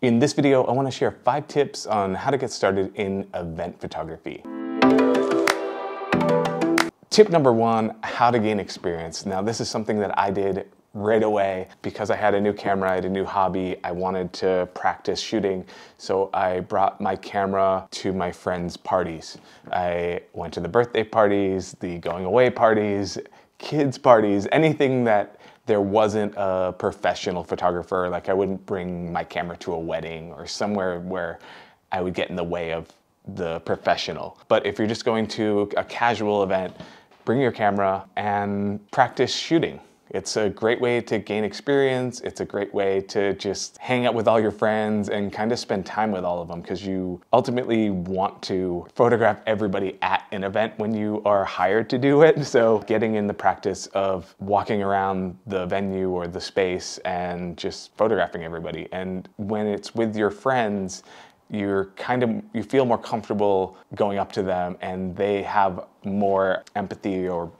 In this video, I want to share 5 tips on how to get started in event photography. Tip number 1, how to gain experience. Now, this is something that I did right away because I had a new camera, I had a new hobby, I wanted to practice shooting, so I brought my camera to my friends' parties. I went to the birthday parties, the going away parties, kids' parties, anything that there wasn't a professional photographer. Like, I wouldn't bring my camera to a wedding or somewhere where I would get in the way of the professional. But if you're just going to a casual event, bring your camera and practice shooting. It's a great way to gain experience. It's a great way to just hang out with all your friends and kind of spend time with all of them, because you ultimately want to photograph everybody at an event when you are hired to do it. So getting in the practice of walking around the venue or the space and just photographing everybody. And when it's with your friends, you feel more comfortable going up to them, and they have more empathy or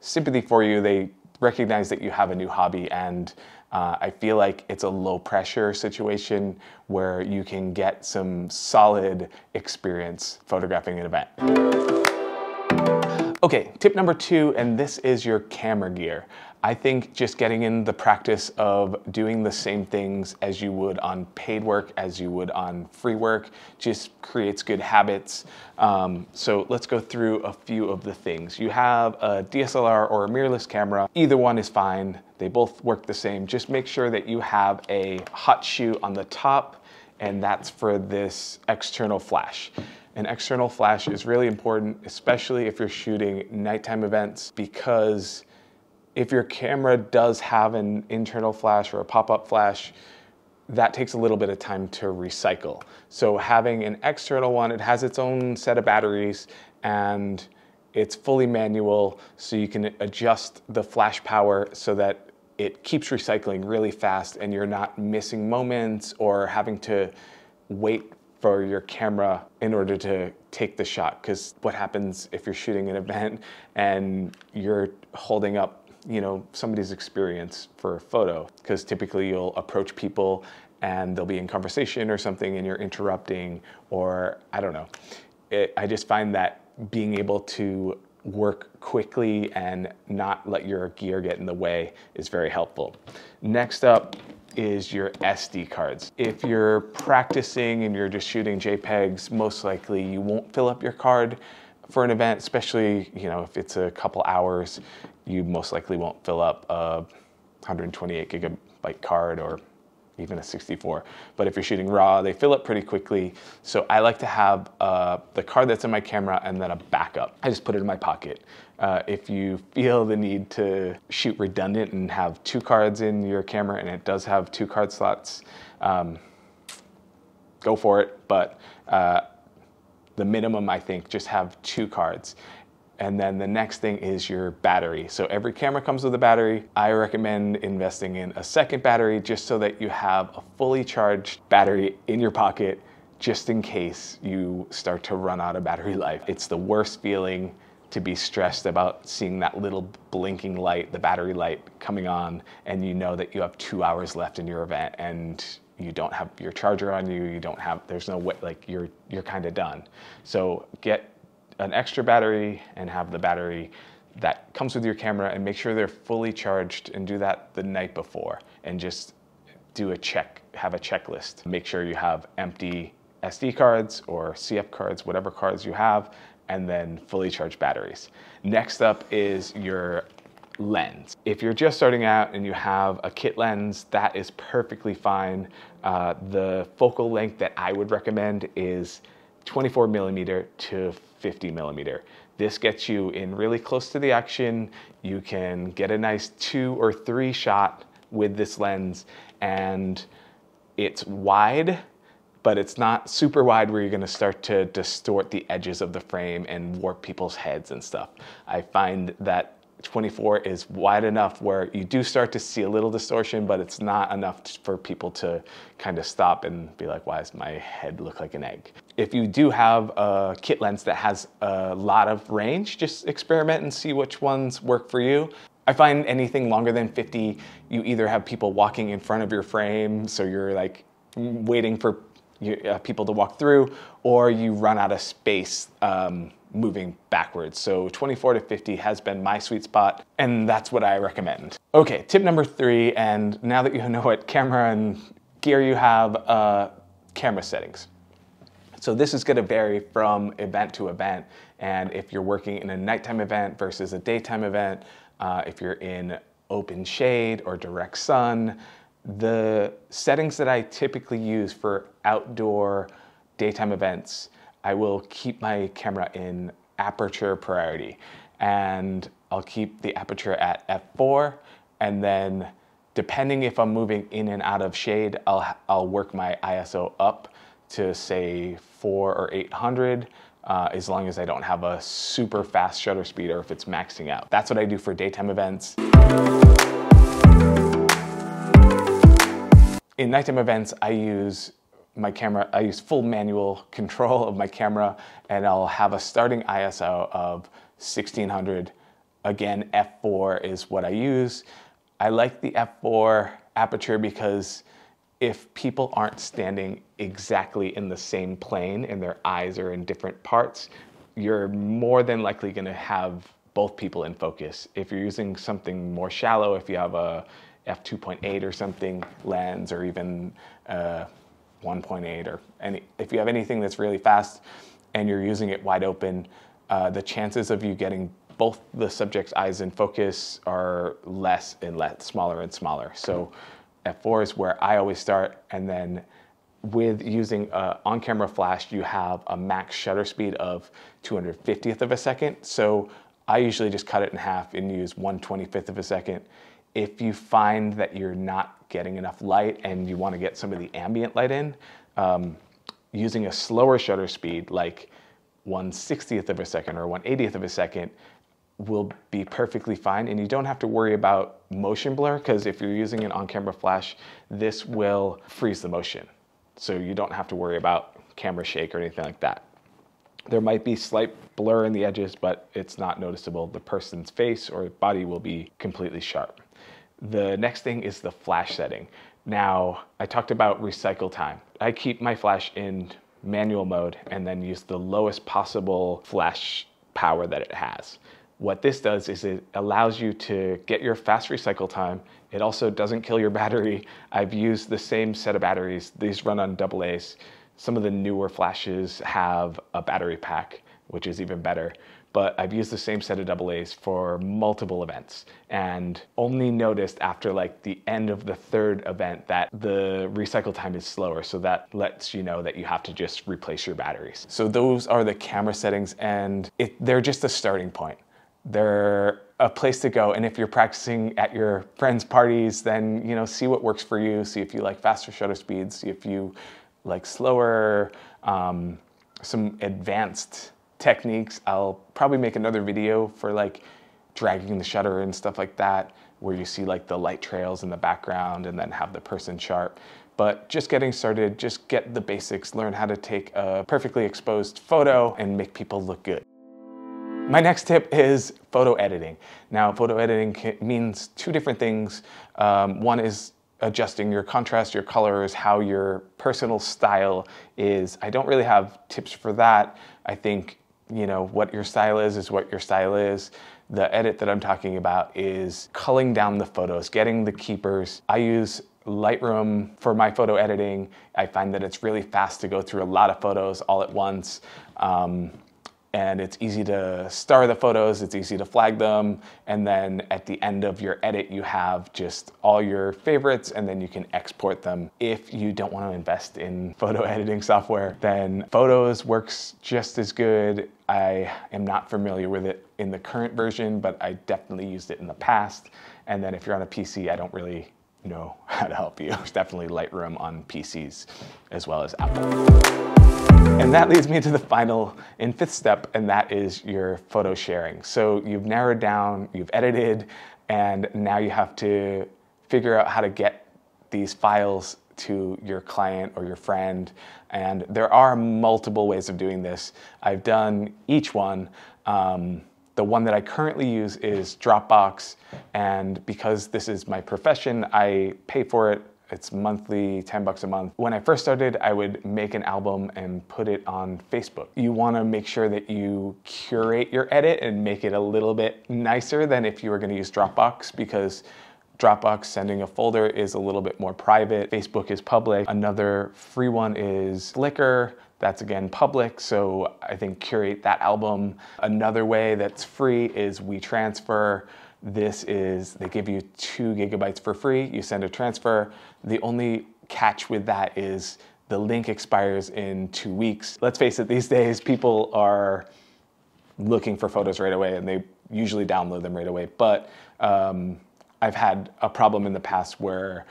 sympathy for you. They recognize that you have a new hobby, and I feel like it's a low pressure situation where you can get some solid experience photographing an event. Okay, tip number 2, and this is your camera gear. I think just getting in the practice of doing the same things as you would on paid work, as you would on free work, just creates good habits. So let's go through a few of the things. You have a DSLR or a mirrorless camera. Either one is fine. They both work the same. Just make sure that you have a hot shoe on the top, and that's for this external flash. An external flash is really important, especially if you're shooting nighttime events, because if your camera does have an internal flash or a pop-up flash, that takes a little bit of time to recycle. So having an external one, it has its own set of batteries, and it's fully manual, so you can adjust the flash power so that it keeps recycling really fast and you're not missing moments or having to wait for your camera in order to take the shot. Because what happens if you're shooting an event and you're holding up somebody's experience for a photo? Because typically you'll approach people and they'll be in conversation or something and you're interrupting, or I don't know. I just find that being able to work quickly and not let your gear get in the way is very helpful. Next up is your SD cards. If you're practicing and you're just shooting JPEGs, most likely you won't fill up your card for an event, especially if it's a couple hours. You most likely won't fill up a 128 gigabyte card or even a 64. But if you're shooting RAW, they fill up pretty quickly. So I like to have the card that's in my camera and then a backup. I just put it in my pocket. If you feel the need to shoot redundant and have 2 cards in your camera, and it does have 2 card slots, go for it. But the minimum, I think, just have 2 cards. And then the next thing is your battery. So every camera comes with a battery. I recommend investing in a second battery just so that you have a fully charged battery in your pocket just in case you start to run out of battery life. It's the worst feeling to be stressed about seeing that little blinking light, the battery light coming on, and you know that you have 2 hours left in your event and you don't have your charger on you, there's no way, like you're kind of done. So get an extra battery and have the battery that comes with your camera, and make sure they're fully charged, and do that the night before, and just have a checklist. Make sure you have empty SD cards or CF cards, whatever cards you have, and then fully charged batteries. Next up is your lens. If you're just starting out and you have a kit lens, that is perfectly fine. The focal length that I would recommend is 24 millimeter to 50 millimeter. This gets you in really close to the action. You can get a nice 2 or 3 shot with this lens, and it's wide, but it's not super wide where you're gonna start to distort the edges of the frame and warp people's heads and stuff. I find that 24 is wide enough where you do start to see a little distortion, but it's not enough for people to kind of stop and be like, why does my head look like an egg? If you do have a kit lens that has a lot of range, just experiment and see which ones work for you. I find anything longer than 50, you either have people walking in front of your frame, so you're like waiting for people to walk through, or you run out of space moving backwards. So 24 to 50 has been my sweet spot, and that's what I recommend. Okay, tip number 3, and now that you know what camera and gear you have, camera settings. So this is going to vary from event to event, and if you're working in a nighttime event versus a daytime event, if you're in open shade or direct sun, the settings that I typically use for outdoor daytime events, I will keep my camera in aperture priority, and I'll keep the aperture at f4, and then depending if I'm moving in and out of shade, I'll work my ISO up to say 400 or 800, as long as I don't have a super fast shutter speed or if it's maxing out. That's what I do for daytime events. In nighttime events, I use my camera, I use full manual control of my camera, and I'll have a starting ISO of 1600. Again, f4 is what I use. I like the f4 aperture because if people aren't standing exactly in the same plane and their eyes are in different parts, you're more than likely going to have both people in focus. If you're using something more shallow, if you have a f2.8 or something lens, or even 1.8, or if you have anything that's really fast and you're using it wide open, the chances of you getting both the subject's eyes in focus are less and less, smaller and smaller. So f4 is where I always start, and then with using on-camera flash, you have a max shutter speed of 250th of a second. So I usually just cut it in half and use 1/25th of a second. If you find that you're not getting enough light and you want to get some of the ambient light in, using a slower shutter speed like 1/60th of a second or 1/80th of a second will be perfectly fine, and you don't have to worry about motion blur, because if you're using an on-camera flash, this will freeze the motion. So you don't have to worry about camera shake or anything like that. There might be slight blur in the edges, but it's not noticeable. The person's face or body will be completely sharp. The next thing is the flash setting. Now, I talked about recycle time. I keep my flash in manual mode and then use the lowest possible flash power that it has. What this does is it allows you to get your fast recycle time. It also doesn't kill your battery. I've used the same set of batteries. These run on AA's. Some of the newer flashes have a battery pack, which is even better. But I've used the same set of AA's for multiple events, and only noticed after like the end of the third event that the recycle time is slower. So that lets you know that you have to just replace your batteries. So those are the camera settings, and they're just a starting point. They're a place to go, and if you're practicing at your friends' parties, then see what works for you. See if you like faster shutter speeds. See if you like slower, some advanced techniques. I'll probably make another video for like dragging the shutter and stuff like that, where you see like the light trails in the background and then have the person sharp. But just getting started, just get the basics, learn how to take a perfectly exposed photo and make people look good. My next tip is photo editing. Now, photo editing means two different things. One is adjusting your contrast, your colors, how your personal style is. I don't really have tips for that. I think, what your style is what your style is. The edit that I'm talking about is culling down the photos, getting the keepers. I use Lightroom for my photo editing. I find that it's really fast to go through a lot of photos all at once. And it's easy to star the photos, it's easy to flag them, and then at the end of your edit you have just all your favorites, and then you can export them. If you don't want to invest in photo editing software, then Photos works just as good. I am not familiar with it in the current version, but I definitely used it in the past. And then if you're on a PC, I don't really know how to help you. There's definitely Lightroom on PCs as well as Apple. And that leads me to the final and fifth step, and that is your photo sharing. So you've narrowed down, you've edited, and now you have to figure out how to get these files to your client or your friend. And there are multiple ways of doing this. I've done each one. The one that I currently use is Dropbox, and because this is my profession, I pay for it. It's monthly, 10 bucks a month. When I first started, I would make an album and put it on Facebook. You wanna make sure that you curate your edit and make it a little bit nicer than if you were gonna use Dropbox, because Dropbox sending a folder is a little bit more private. Facebook is public. Another free one is Flickr. That's again public, so I think curate that album. Another way that's free is WeTransfer. They give you 2 gigabytes for free. You send a transfer. The only catch with that is the link expires in 2 weeks. Let's face it, these days people are looking for photos right away and they usually download them right away. But I've had a problem in the past where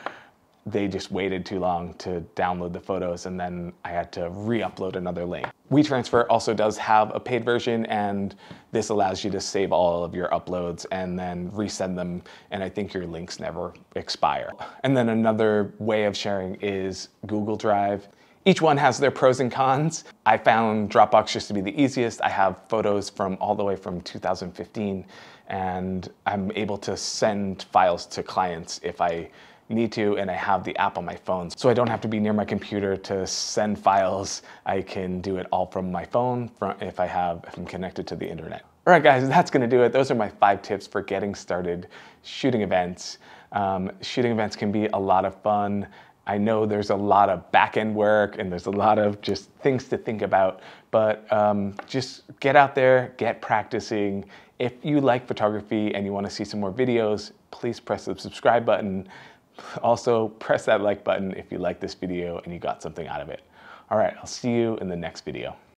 they just waited too long to download the photos and then I had to re-upload another link. WeTransfer also does have a paid version, and this allows you to save all of your uploads and then resend them, and I think your links never expire. And then another way of sharing is Google Drive. Each one has their pros and cons. I found Dropbox just to be the easiest. I have photos from all the way from 2015, and I'm able to send files to clients if I need to, and I have the app on my phone. So I don't have to be near my computer to send files. I can do it all from my phone if I'm connected to the internet. All right, guys, that's gonna do it. Those are my 5 tips for getting started shooting events. Shooting events can be a lot of fun. I know there's a lot of back-end work and there's a lot of just things to think about, but just get out there, get practicing. If you like photography and you wanna see some more videos, please press the subscribe button. Also, press that like button if you like this video and you got something out of it. All right, I'll see you in the next video.